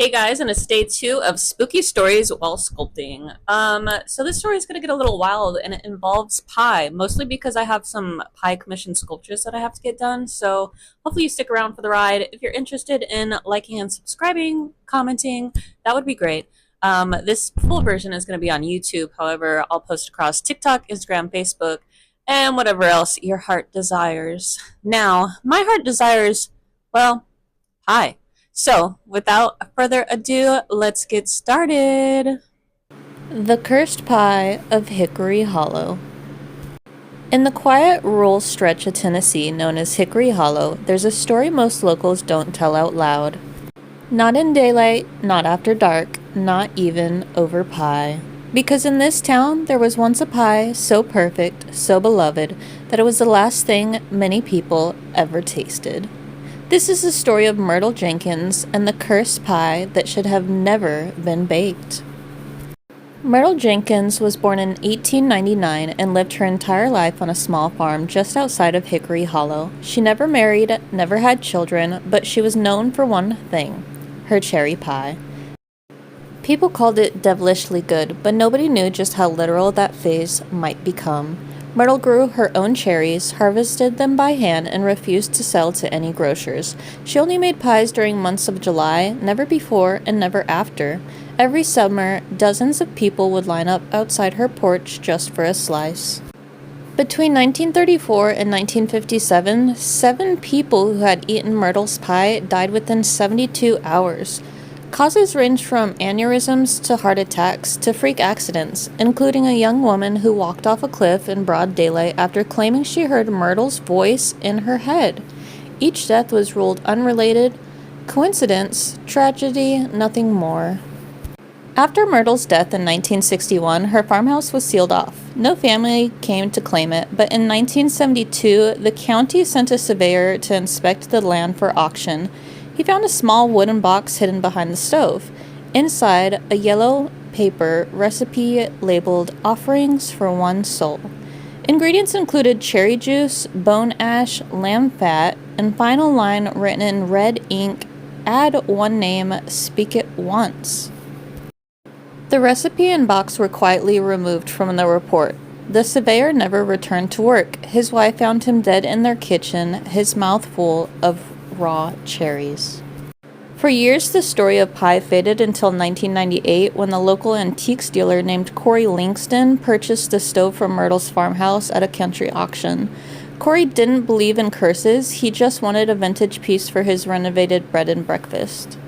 Hey guys, and it's day 2 of spooky stories while sculpting. So this story is going to get a little wild, and it involves pie, mostly because I have some pie commission sculptures that I have to get done. So hopefully you stick around for the ride. If you're interested in liking and subscribing, commenting, that would be great. This full version is going to be on YouTube. However, I'll post across TikTok, Instagram, Facebook, and whatever else your heart desires. Now, my heart desires, well, pie. So, without further ado, let's get started. The Cursed Pie of Hickory Hollow. In the quiet rural stretch of Tennessee known as Hickory Hollow, there's a story most locals don't tell out loud. Not in daylight, not after dark, not even over pie. Because in this town, there was once a pie so perfect, so beloved, that it was the last thing many people ever tasted. This is the story of Myrtle Jenkins and the cursed pie that should have never been baked. Myrtle Jenkins was born in 1899 and lived her entire life on a small farm just outside of Hickory Hollow. She never married, never had children, but she was known for one thing: her cherry pie. People called it devilishly good, but nobody knew just how literal that phase might become. Myrtle grew her own cherries, harvested them by hand, and refused to sell to any grocers. She only made pies during months of July, never before and never after. Every summer, dozens of people would line up outside her porch just for a slice. Between 1934 and 1957, 7 people who had eaten Myrtle's pie died within 72 hours. Causes ranged from aneurysms to heart attacks to freak accidents, including a young woman who walked off a cliff in broad daylight after claiming she heard Myrtle's voice in her head. Each death was ruled unrelated, coincidence, tragedy, nothing more. After Myrtle's death in 1961, her farmhouse was sealed off. No family came to claim it, but in 1972, the county sent a surveyor to inspect the land for auction. He found a small wooden box hidden behind the stove. Inside, a yellow paper recipe labeled "Offerings for One Soul." Ingredients included cherry juice, bone ash, lamb fat, and final line written in red ink: "Add one name, speak it once." The recipe and box were quietly removed from the report. The surveyor never returned to work. His wife found him dead in their kitchen, his mouth full of raw cherries. For years, the story of pie faded until 1998 when the local antiques dealer named Corey Langston purchased the stove from Myrtle's farmhouse at a country auction. Corey didn't believe in curses, he just wanted a vintage piece for his renovated bread and breakfast.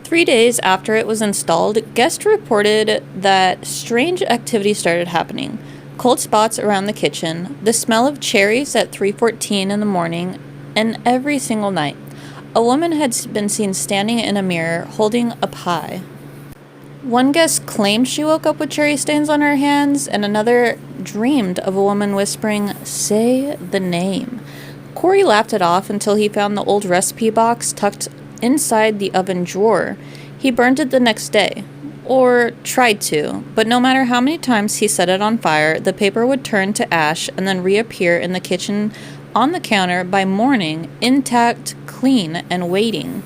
3 days after it was installed, guests reported that strange activity started happening. Cold spots around the kitchen, the smell of cherries at 3:14 in the morning, and every single night, a woman had been seen standing in a mirror holding a pie. One guest claimed she woke up with cherry stains on her hands, and another dreamed of a woman whispering, "Say the name." Corey laughed it off until he found the old recipe box tucked inside the oven drawer. He burned it the next day. Or tried to, but no matter how many times he set it on fire, the paper would turn to ash and then reappear in the kitchen on the counter by morning, intact, clean, and waiting.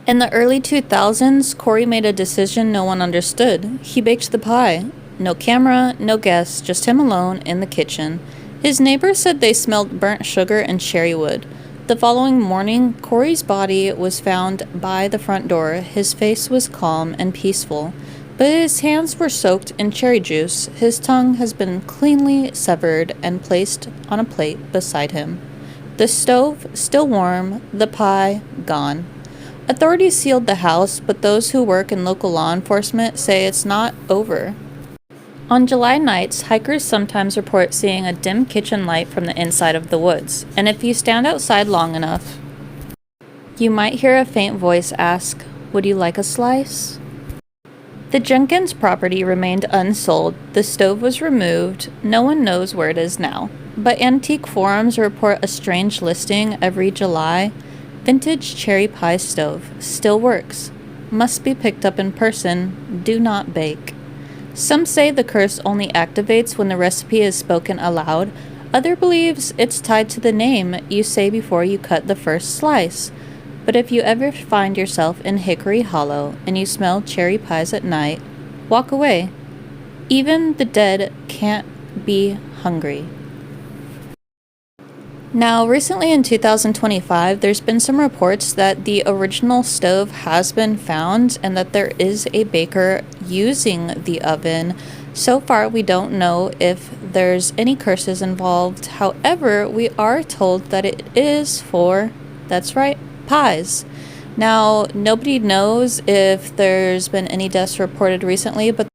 In the early 2000s, Corey made a decision no one understood. He baked the pie. No camera, no guests, just him alone in the kitchen. His neighbors said they smelled burnt sugar and cherry wood. The following morning, Corey's body was found by the front door. His face was calm and peaceful, but his hands were soaked in cherry juice. His tongue has been cleanly severed and placed on a plate beside him. The stove still warm, the pie gone. Authorities sealed the house, but those who work in local law enforcement say it's not over. On July nights, hikers sometimes report seeing a dim kitchen light from the inside of the woods, and if you stand outside long enough, you might hear a faint voice ask, "Would you like a slice?" The Jenkins property remained unsold. The stove was removed. No one knows where it is now. But antique forums report a strange listing every July. Vintage cherry pie stove. Still works. Must be picked up in person. Do not bake. Some say the curse only activates when the recipe is spoken aloud. Other believes it's tied to the name you say before you cut the first slice. But But if you ever find yourself in Hickory Hollow and you smell cherry pies at night, walk away. Even the dead can't be hungry. Now, recently in 2025, there's been some reports that the original stove has been found and that there is a baker using the oven. So far, we don't know if there's any curses involved. However, we are told that it is for, that's right, pies. Now, nobody knows if there's been any deaths reported recently, but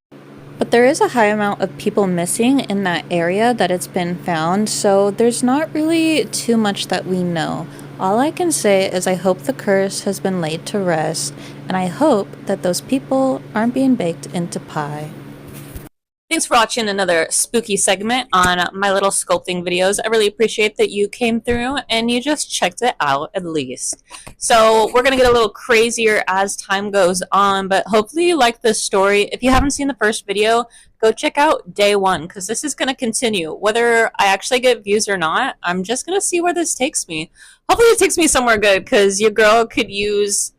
there is a high amount of people missing in that area that it's been found, so there's not really too much that we know. All I can say is I hope the curse has been laid to rest, and I hope that those people aren't being baked into pie. Thanks for watching another spooky segment on my little sculpting videos. I really appreciate that you came through and you just checked it out at least. So we're going to get a little crazier as time goes on, but hopefully you like this story. If you haven't seen the first video, go check out day one because this is going to continue. Whether I actually get views or not, I'm just going to see where this takes me. Hopefully it takes me somewhere good because your girl could use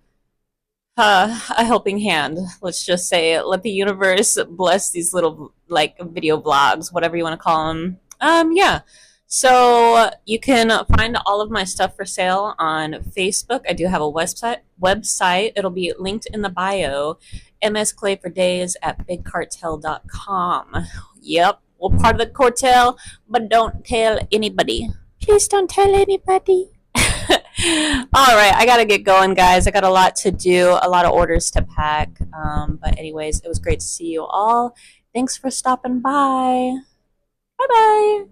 a helping hand. Let's just say, let the universe bless these little like video vlogs, whatever you want to call them. Yeah. So you can find all of my stuff for sale on Facebook. I do have a website. It'll be linked in the bio. MS Clay for Days at bigcartel.com. Yep, we're part of the cartel, but don't tell anybody. Please don't tell anybody. All right, I gotta get going, guys. I got a lot to do, a lot of orders to pack. But anyways, it was great to see you all. Thanks for stopping by. Bye bye.